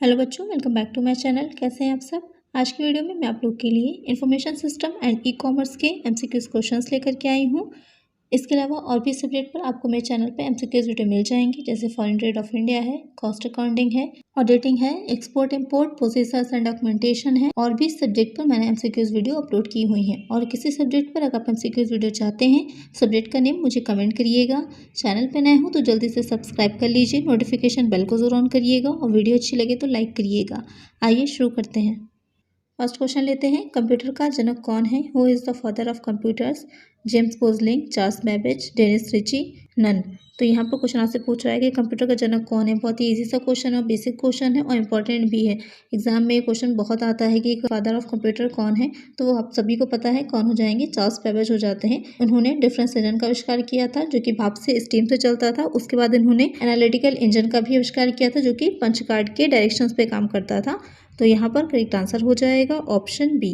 Hello बच्चों, welcome back to my channel. कैसे हैं आप सब। आज की वीडियो में मैं आप लोग के लिए information system and e commerce के एमसीक्यूज क्वेश्चंस लेकर के आई हूं। इसके अलावा और भी सब्जेक्ट पर आपको मेरे चैनल पे एमसीक्यूज वीडियो मिल जाएंगी, जैसे फॉरेन ट्रेड ऑफ इंडिया है, कॉस्ट अकाउंटिंग है, ऑडिटिंग है, export import, processors and documentation है। और भी सब्जेक्ट पर मैंने एमसीक्यूज वीडियो अपलोड की हुई हैं। और किसी सब्जेक्ट पर अगर आप एमसीक्यूज वीडियो चाहते हैं, सब्जेक्ट का नेम मुझे कमेंट करिएगा। चैनल पर नए हो तो जल्दी से सब्सक्राइब कर लीजिए, नोटिफिकेशन बेल को जरूर ऑन करिएगा और वीडियो अच्छी लगे तो लाइक करिएगा। आइए शुरू करते हैं। फर्स्ट क्वेश्चन लेते हैं। कंप्यूटर का जनक कौन है? Who is the father of computers? James Gosling, Charles Babbage, Dennis Ritchie, none. तो यहाँ पर क्वेश्चन आपसे पूछ रहा है कि कंप्यूटर का जनक कौन है। बहुत ही इजी सा क्वेश्चन है और बेसिक क्वेश्चन है और इंपॉर्टेंट भी है। एग्जाम में ये क्वेश्चन बहुत आता है कि फादर ऑफ कंप्यूटर कौन है, तो वो आप सभी को पता है कौन हो जाएंगे, चार्ल्स बेबेज हो जाते हैं। उन्होंने डिफरेंस इंजन का आविष्कार किया था जो कि भाप से स्टीम से चलता था। उसके बाद इन्होंने एनालिटिकल इंजन का भी आविष्कार किया था जो कि पंच कार्ड के डायरेक्शंस पे काम करता था। तो यहाँ पर करेक्ट आंसर हो जाएगा ऑप्शन बी।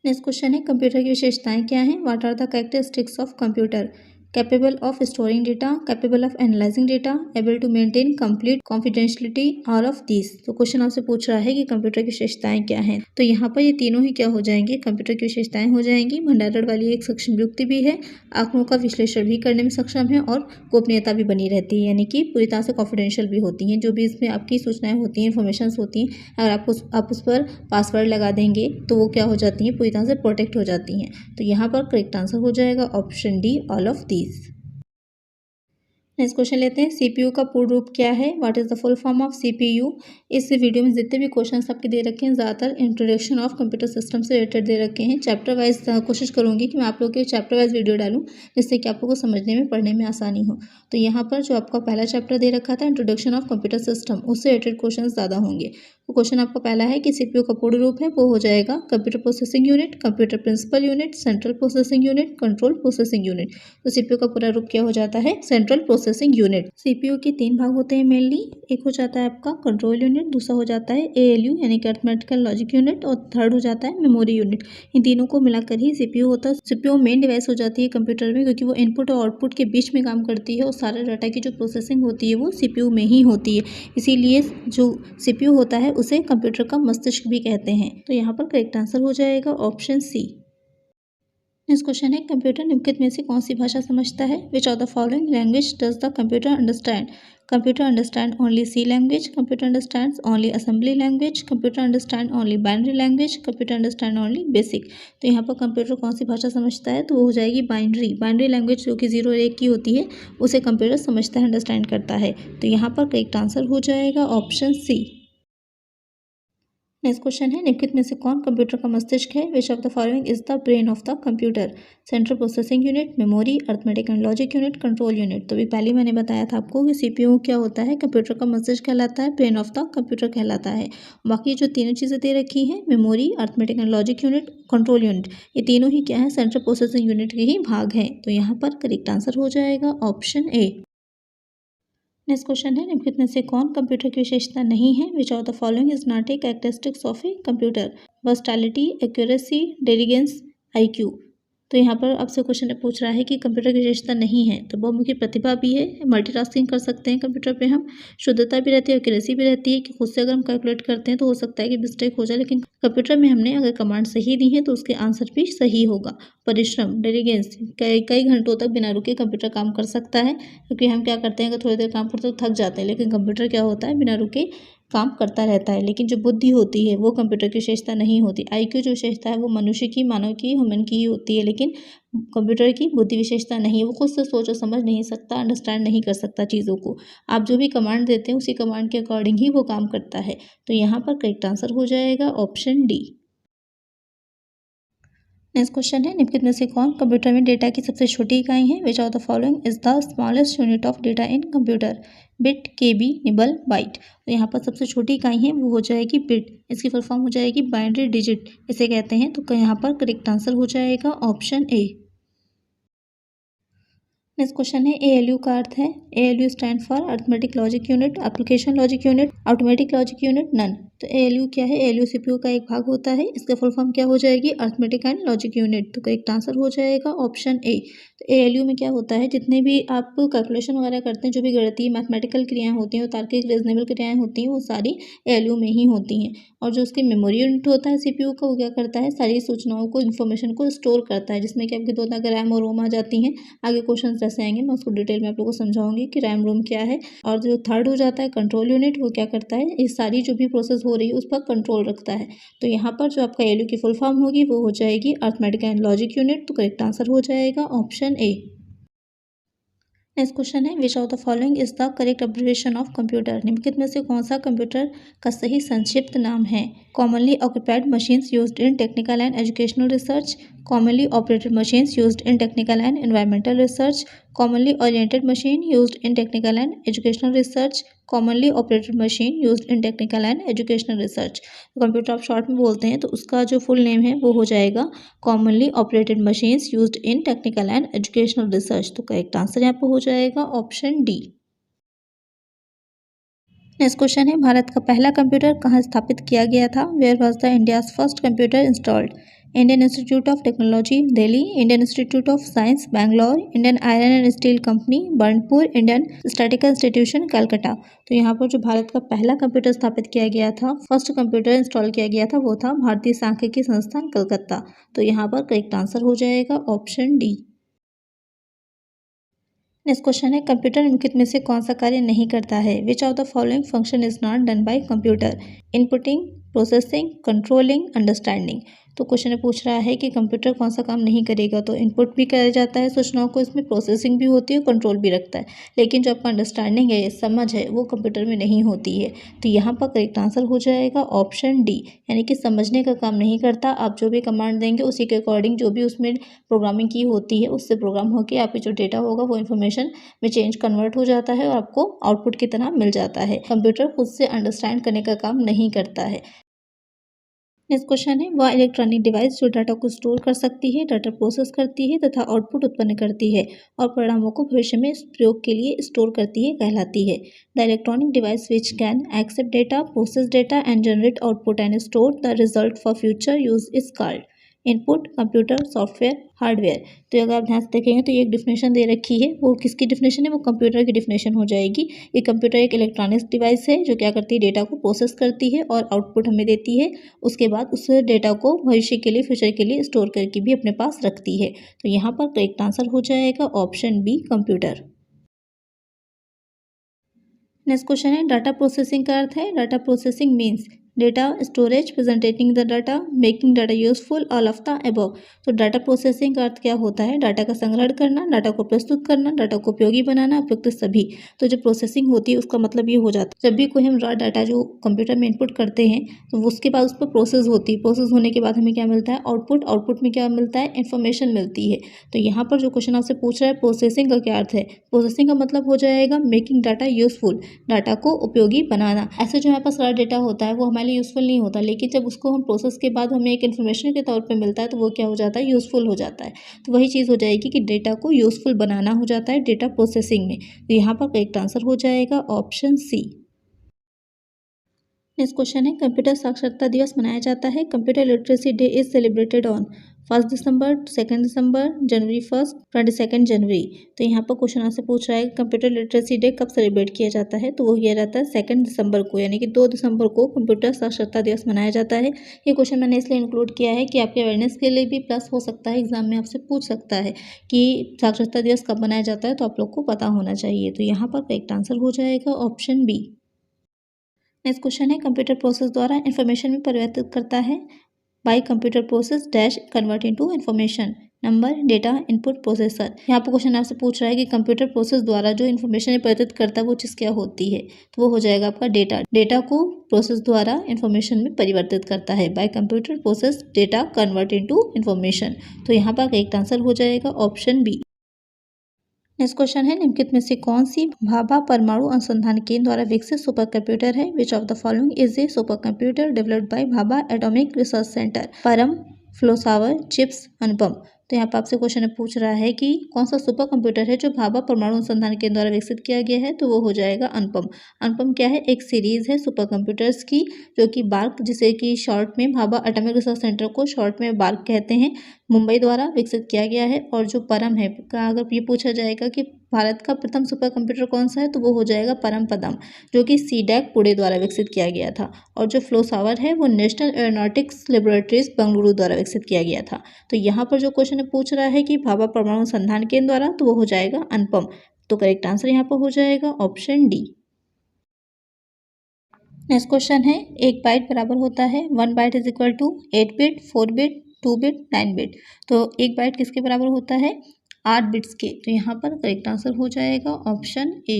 नेक्स्ट क्वेश्चन है, कंप्यूटर की विशेषताएं क्या हैं? What are the characteristics of computer? Capable of storing data, capable of analysing data, able to maintain complete confidentiality, all of this. तो क्वेश्चन आपसे पूछ रहा है कि कंप्यूटर की विशेषताएं क्या हैं। तो यहाँ पर ये तीनों ही क्या हो जाएंगे, कंप्यूटर की विशेषताएं हो जाएंगी। भंडारण वाली एक सक्षम युक्ति भी है, आंकड़ों का विश्लेषण भी करने में सक्षम है और गोपनीयता भी बनी रहती है, यानी कि पूरी तरह से कॉन्फिडेंशियल भी होती हैं। जो भी इसमें आपकी सूचनाएं होती हैं, इन्फॉर्मेशन होती हैं, अगर आप उस पर पासवर्ड लगा देंगे तो वो क्या हो जाती हैं, पूरी तरह से प्रोटेक्ट हो जाती हैं। तो यहाँ पर करेक्ट आंसर हो जाएगा option D, all of these. Next question लेते हैं। सीपीयू का पूर्ण रूप क्या है? What is the full form of CPU? इस वीडियो में जितने भी क्वेश्चंस आपके दे रखे हैं, ज़्यादातर इंट्रोडक्शन ऑफ कंप्यूटर सिस्टम से रिलेटेड दे रखे हैं। चैप्टर वाइज कोशिश करूंगी कि मैं आप लोगों के चैप्टर वाइज वीडियो डालूं, जिससे कि आप लोगों को समझने में, पढ़ने में आसानी हो। तो यहाँ पर जो आपका पहला चैप्टर दे रखा था इंट्रोडक्शन ऑफ कंप्यूटर सिस्टम, उससे रिलेटेड क्वेश्चन ज़्यादा होंगे। तो क्वेश्चन आपका पहला है कि सीपीयू का पूर्ण रूप है, वो हो जाएगा computer processing unit, computer principal unit, central processing unit, control processing unit. तो सीपीयू का पूरा रूप क्या हो जाता है? Central processing unit. सीपीयू के तीन भाग होते हैं मेनली। एक हो जाता है आपका कंट्रोल यूनिट, दूसरा हो जाता है एएलयू यानी कि अरिथमेटिकल लॉजिक यूनिट, और थर्ड हो जाता है मेमोरी यूनिट। इन तीनों को मिलाकर ही सीपीयू होता है। सीपीयू मेन डिवाइस हो जाती है कंप्यूटर में, क्योंकि वो इनपुट और आउटपुट के बीच में काम करती है और सारे डाटा की जो प्रोसेसिंग होती है वो सीपीयू में ही होती है। इसीलिए जो सीपीयू होता है उसे कंप्यूटर का मस्तिष्क भी कहते हैं। तो यहाँ पर करेक्ट आंसर हो जाएगा ऑप्शन सी। नेक्स्ट क्वेश्चन है, कंप्यूटर निम्नलिखित में से कौन सी भाषा समझता है? Which of the following language does the computer understand? Computer understand only C language, computer understands only assembly language, computer understand only binary language, computer understand only basic. तो यहाँ पर कंप्यूटर कौन सी भाषा समझता है? तो वो हो जाएगी बाइनरी लैंग्वेज, जो कि 0 और 1 की होती है, उसे कंप्यूटर समझता है, अंडरस्टैंड करता है। तो यहाँ पर करेक्ट आंसर हो जाएगा ऑप्शन सी। नेक्स्ट क्वेश्चन है, निम्नलिखित में से कौन कंप्यूटर का मस्तिष्क है? Which of the following is the brain of the computer? Central processing unit, memory, arithmetic and logic unit, control unit. तो भी पहले मैंने बताया था आपको कि सीपीयू क्या होता है, कंप्यूटर का मस्तिष्क कहलाता है, ब्रेन ऑफ द कंप्यूटर कहलाता है। बाकी जो तीनों चीज़ें दे रखी हैं, memory, arithmetic and logic unit, control unit, ये तीनों ही क्या है, सेंट्रल प्रोसेसिंग यूनिट के ही भाग हैं। तो यहाँ पर करेक्ट आंसर हो जाएगा ऑप्शन ए। नेक्स्ट क्वेश्चन है, निम्नलिखित में से कौन कंप्यूटर की विशेषता नहीं है? Which of the following is not a characteristics of a computer? Versatility, accuracy, intelligence, IQ. तो यहाँ पर आपसे क्वेश्चन पूछ रहा है कि कंप्यूटर की विशेषता नहीं है। तो बहुमुखी प्रतिभा भी है, मल्टीटास्किंग कर सकते हैं कंप्यूटर पे हम, शुद्धता भी रहती है, एक्यूरेसी भी रहती है कि खुद से अगर हम कैलकुलेट करते हैं तो हो सकता है कि मिस्टेक हो जाए, लेकिन कंप्यूटर में हमने अगर कमांड सही दी है तो उसके आंसर भी सही होगा। परिश्रम, इंटेलिजेंस, कई कई घंटों तक बिना रुके कंप्यूटर काम कर सकता है, क्योंकि हम क्या करते हैं, अगर थोड़ी देर काम करते तो थक जाते हैं, लेकिन कंप्यूटर क्या होता है, बिना रुके काम करता रहता है। लेकिन जो बुद्धि होती है वो कंप्यूटर की विशेषता नहीं होती। आईक्यू जो विशेषता है वो मनुष्य की, मानव की, ह्यूमन की ही होती है, लेकिन कंप्यूटर की बुद्धि विशेषता नहीं है। वो खुद से सोच और समझ नहीं सकता, अंडरस्टैंड नहीं कर सकता चीज़ों को। आप जो भी कमांड देते हैं उसी कमांड के अकॉर्डिंग ही वो काम करता है। तो यहाँ पर करेक्ट आंसर हो जाएगा ऑप्शन डी। नेक्स्ट क्वेश्चन है, निम्नलिखित में से कौन कंप्यूटर में डेटा की सबसे छोटी इकाई है? Which of the following is the smallest unit of data in computer? Bit, KB, nibble, byte. तो यहाँ पर सबसे छोटी इकाई है वो हो जाएगी बिट। इसकी फुल फॉर्म हो जाएगी बाइनरी डिजिट इसे कहते हैं। तो यहाँ पर करेक्ट आंसर हो जाएगा ऑप्शन ए। नेक्स्ट क्वेश्चन है, एएलयू का अर्थ है? ALU stand for arithmetic logic unit, application logic unit, automatic logic unit, none. तो ALU क्या है? ALU CPU का एक भाग होता है। इसका फुल फॉर्म क्या हो जाएगी? Arithmetic and logic unit. तो करेक्ट आंसर हो जाएगा ऑप्शन ए। तो ALU में क्या होता है? जितने भी आप कैलकुलेशन वगैरह करते हैं, जो भी गणितीय मैथमेटिकल क्रियाएं होती हैं और तार्किक रीजनेबल क्रियाएं होती हैं, वो सारी ALU में ही होती हैं। और जो उसकी मेमोरी यूनिट होता है CPU का, वो क्या करता है? सारी सूचनाओं को, इन्फॉर्मेशन को स्टोर करता है, जिसमें कि आपके 2 तरह का रैम और रोम आ जाती हैं। आगे क्वेश्चन जैसे आएंगे मैं उसको डिटेल में आप लोगों को समझाऊंगी कि रैम रोम क्या है। और जो थर्ड हो जाता है कंट्रोल यूनिट, वो क्या करता है? ये सारी जो भी प्रोसेस हो रही है उस पर कंट्रोल रखता है। तो यहाँ पर जो आपका ALU की फुल फॉर्म होगी वो हो जाएगी अरिथमेटिक एंड लॉजिक यूनिट। तो करेक्ट आंसर हो जाएगा ऑप्शन ए। नेक्स्ट क्वेश्चन है, which of the following is the correct abbreviation of computer? निम्नलिखित में से कौन सा कंप्यूटर का सही संक्षिप्त नाम है? Commonly occupied machines used in technical and educational research, commonly operated machines used in technical and environmental research, commonly oriented machine used in technical and educational research, commonly operated machine used in technical and educational research. Computer आप short में बोलते हैं, तो उसका जो full name है वो हो जाएगा commonly operated machines used in technical and educational research. तो करेक्ट आंसर यहाँ पर हो जाएगा ऑप्शन डी। नेक्स्ट क्वेश्चन है, भारत का पहला कंप्यूटर कहाँ स्थापित किया गया था? Where was the India's first computer installed? Indian Institute of Technology Delhi, Indian Institute of Science Bangalore, Indian Iron and Steel Company Burnpur, Indian statical institution Calcutta. तो यहाँ पर जो भारत का पहला कंप्यूटर स्थापित किया गया था, फर्स्ट कंप्यूटर इंस्टॉल किया गया था, वो था भारतीय सांख्यिकी संस्थान कलकत्ता। तो यहाँ पर करेक्ट आंसर हो जाएगा ऑप्शन डी। नेक्स्ट क्वेश्चन है, कंप्यूटर निम्नलिखित में से कौन सा कार्य नहीं करता है? Which of the following function is not done by computer? Inputting, processing, controlling, understanding. तो क्वेश्चन में पूछ रहा है कि कंप्यूटर कौन सा काम नहीं करेगा। तो इनपुट भी किया जाता है सूचनाओं को, इसमें प्रोसेसिंग भी होती है, कंट्रोल भी रखता है, लेकिन जो आपका अंडरस्टैंडिंग है, समझ है, वो कंप्यूटर में नहीं होती है। तो यहाँ पर करेक्ट आंसर हो जाएगा ऑप्शन डी, यानी कि समझने का काम नहीं करता। आप जो भी कमांड देंगे उसी के अकॉर्डिंग जो भी उसमें प्रोग्रामिंग की होती है उससे प्रोग्राम होकर आपके जो डेटा होगा वो इन्फॉर्मेशन में चेंज कन्वर्ट हो जाता है और आपको आउटपुट की तरह मिल जाता है। कंप्यूटर खुद से अंडरस्टैंड करने का काम नहीं करता है। नेक्स्ट क्वेश्चन है, वह इलेक्ट्रॉनिक डिवाइस जो डाटा को स्टोर कर सकती है, डाटा प्रोसेस करती है तथा आउटपुट उत्पन्न करती है और परिणामों को भविष्य में प्रयोग के लिए स्टोर करती है, कहलाती है। The electronic device which can accept data, process data and generate output and store the result for future use is called input, computer, software, hardware. तो अगर आप ध्यान से देखेंगे तो ये एक डिफिनेशन दे रखी है, वो किसकी डिफिनेशन है? वो कंप्यूटर की डिफिनेशन हो जाएगी। ये कंप्यूटर एक इलेक्ट्रॉनिक्स डिवाइस है जो क्या करती है? डेटा को प्रोसेस करती है और आउटपुट हमें देती है। उसके बाद उस डेटा को भविष्य के लिए, फ्यूचर के लिए स्टोर करके भी अपने पास रखती है। तो यहाँ पर करेक्ट आंसर हो जाएगा option B, computer. Next question है, डाटा प्रोसेसिंग का अर्थ है, data processing means data storage, presenting the data, making data useful, all of the above. तो डाटा प्रोसेसिंग का अर्थ क्या होता है? डाटा का संग्रहण करना, डाटा को प्रस्तुत करना, डाटा को उपयोगी बनाना, उपयुक्त सभी। तो जो प्रोसेसिंग होती है उसका मतलब ये हो जाता है, जब भी कोई हम रॉ डाटा जो कंप्यूटर में इनपुट करते हैं तो उसके बाद उस पर प्रोसेस होती है, प्रोसेस होने के बाद हमें क्या मिलता है? आउटपुट, आउटपुट में क्या मिलता है? इन्फॉर्मेशन मिलती है। तो यहाँ पर जो क्वेश्चन आपसे पूछ रहा है प्रोसेसिंग का क्या अर्थ है, प्रोसेसिंग का मतलब हो जाएगा मेकिंग डाटा यूजफुल, डाटा को उपयोगी बनाना। ऐसे जो हमारे पास रॉ डाटा होता है वो हमारे लिए यूजफुल नहीं होता, लेकिन जब उसको हम प्रोसेस के बाद हमें एक इन्फॉर्मेशन के तौर पे मिलता है तो वो क्या हो जाता है? यूजफुल हो जाता है। तो वही चीज़ हो जाएगी कि डेटा को यूजफुल बनाना हो जाता है डेटा प्रोसेसिंग में। तो यहाँ पर करेक्ट आंसर हो जाएगा ऑप्शन सी। नेक्स्ट क्वेश्चन है, कंप्यूटर साक्षरता दिवस मनाया जाता है, computer literacy day is celebrated on 1 दिसंबर, 2 दिसंबर, जनवरी 1, 22 जनवरी। तो यहाँ पर क्वेश्चन आपसे पूछ रहा है कंप्यूटर लिटरेसी डे कब सेलिब्रेट किया जाता है? तो वो किया जाता है 2 दिसंबर को, यानी कि 2 दिसंबर को कंप्यूटर साक्षरता दिवस मनाया जाता है। ये क्वेश्चन मैंने इसलिए इंक्लूड किया है कि आपके अवेयरनेस के लिए भी प्लस हो सकता है, एग्जाम में आपसे पूछ सकता है कि साक्षरता दिवस कब मनाया जाता है, तो आप लोग को पता होना चाहिए। तो यहाँ पर करेक्ट आंसर हो जाएगा ऑप्शन बी। नेक्स्ट क्वेश्चन है, कंप्यूटर प्रोसेस द्वारा इन्फॉर्मेशन में परिवर्तित करता है, bye computer process dash convert into information, number, data, input, processor. यहाँ पर क्वेश्चन आपसे पूछ रहा है कि कंप्यूटर प्रोसेस द्वारा जो इन्फॉर्मेशन परिवर्तित करता है वो चीज़ क्या होती है? तो वो हो जाएगा आपका डेटा। डेटा को प्रोसेस द्वारा इन्फॉर्मेशन में परिवर्तित करता है, bye computer process data convert into information. तो यहाँ पर करेक्ट आंसर हो जाएगा ऑप्शन बी। नेक्स्ट क्वेश्चन है, निम्नलिखित में से कौन सी भाभा परमाणु अनुसंधान केंद्र द्वारा विकसित सुपर कंप्यूटर है? Which of the following is a super computer developed by Bhabha atomic research centre? परम, फ्लोसावर, चिप्स, अनुपम। तो यहाँ पर आपसे क्वेश्चन पूछ रहा है कि कौन सा सुपर कंप्यूटर है जो भाभा परमाणु अनुसंधान केंद्र द्वारा विकसित किया गया है, तो वो हो जाएगा अनुपम। अनुपम क्या है, एक सीरीज है सुपर कंप्यूटर्स की, जो कि बार्क, जिसे कि शॉर्ट में भाभा एटॉमिक रिसर्च सेंटर को शॉर्ट में बार्क कहते हैं, मुंबई द्वारा विकसित किया गया है। और जो परम है का अगर ये पूछा जाएगा कि भारत का प्रथम सुपर कंप्यूटर कौन सा है, तो वो हो जाएगा परम पदम, जो कि सीडैक पुणे द्वारा विकसित किया गया था। और जो फ्लो सावर है वो नेशनल एरोनॉटिक्स लेबोरेटरीज बेंगलुरु द्वारा विकसित किया गया था। तो यहाँ पर जो क्वेश्चन पूछ रहा है कि भाभा परमाणु अनुसंधान केंद्र द्वारा, तो वो हो जाएगा अनुपम। तो करेक्ट आंसर यहाँ पर हो जाएगा ऑप्शन डी। नेक्स्ट क्वेश्चन है, एक बाइट बराबर होता है 1 byte is equal to 8 bit, 4 bit, 2 bit, 9 bit. तो एक बाइट किसके बराबर होता है, 8 बिट्स के। तो यहाँ पर करेक्ट आंसर हो जाएगा ऑप्शन ए।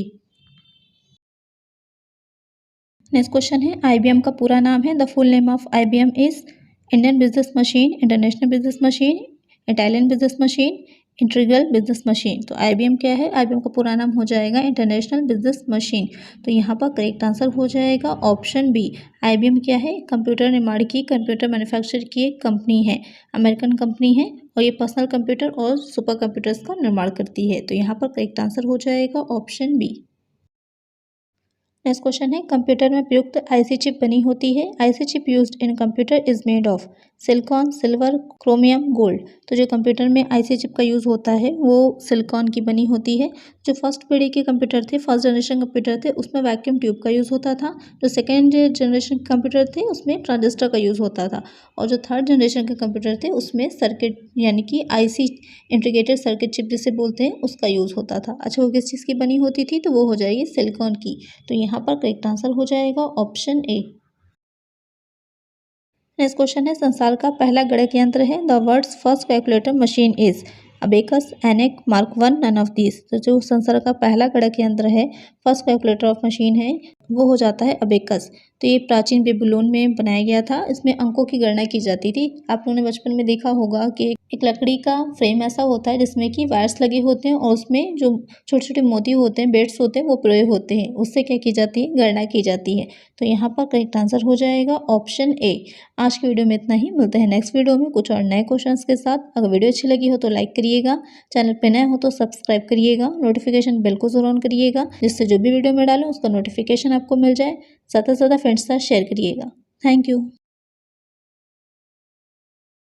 नेक्स्ट क्वेश्चन है, IBM का पूरा नाम है, the full name of IBM is Indian business machine, international business machine, Italian business machine, integral business machine. तो IBM क्या है, IBM का पूरा नाम हो जाएगा इंटरनेशनल बिजनेस मशीन। तो यहाँ पर करेक्ट आंसर हो जाएगा ऑप्शन बी। IBM क्या है, कंप्यूटर निर्माण की, कंप्यूटर मैन्युफैक्चर की एक कंपनी है, अमेरिकन कंपनी है, और ये पर्सनल कंप्यूटर और सुपर कंप्यूटर्स का निर्माण करती है। तो यहाँ पर करेक्ट आंसर हो जाएगा ऑप्शन बी। नेक्स्ट क्वेश्चन है, कंप्यूटर में प्रयुक्त IC चिप बनी होती है, IC chip used in computer is made of silicon, silver, chromium, gold. तो जो कंप्यूटर में IC चिप का यूज़ होता है वो सिलिकॉन की बनी होती है। जो फर्स्ट पीढ़ी के कंप्यूटर थे, फर्स्ट जनरेशन कंप्यूटर थे, उसमें वैक्यूम ट्यूब का यूज़ होता था। जो सेकेंड जनरेशन के कंप्यूटर थे उसमें ट्रांजिस्टर का यूज़ होता था। और जो थर्ड जनरेशन के कंप्यूटर थे उसमें सर्किट यानी कि IC इंटीग्रेटेड सर्किट चिप जिसे बोलते हैं उसका यूज़ होता था। अच्छा, वो किस चीज़ की बनी होती थी, तो वो हो जाएगी सिलिकॉन की। तो यहाँ पर करेक्ट आंसर हो जाएगा ऑप्शन ए। नेक्स्ट क्वेश्चन है, संसार का पहला गणक यंत्र है, the world's first calculator machine is abacus, ENIAC, Mark 1, none of this. तो जो संसार का पहला गणक यंत्र है, फर्स्ट कैलकुलेटर ऑफ मशीन है, वो हो जाता है अबेकस। तो ये प्राचीन बेबीलोन में बनाया गया था, इसमें अंकों की गणना की जाती थी। आप लोगों ने बचपन में देखा होगा कि एक लकड़ी का फ्रेम ऐसा होता है जिसमें कि वायर्स लगे होते हैं और उसमें जो छोटे छोटे मोती होते हैं, बेड्स होते हैं, वो पिरोए होते हैं, उससे क्या की जाती है, गणना की जाती है। तो यहाँ पर करेक्ट आंसर हो जाएगा ऑप्शन ए। आज की वीडियो में इतना ही, मिलते हैं नेक्स्ट वीडियो में कुछ और नए क्वेश्चंस के साथ। अगर वीडियो अच्छी लगी हो तो लाइक करिएगा, चैनल पे नए हो तो सब्सक्राइब करिएगा, नोटिफिकेशन बेल को जरूर ऑन करिएगा, जिससे जो भी वीडियो में डालें उसका नोटिफिकेशन आपको मिल जाए। ज़्यादा से ज़्यादा फ्रेंड्स के साथ शेयर करिएगा। Thank you.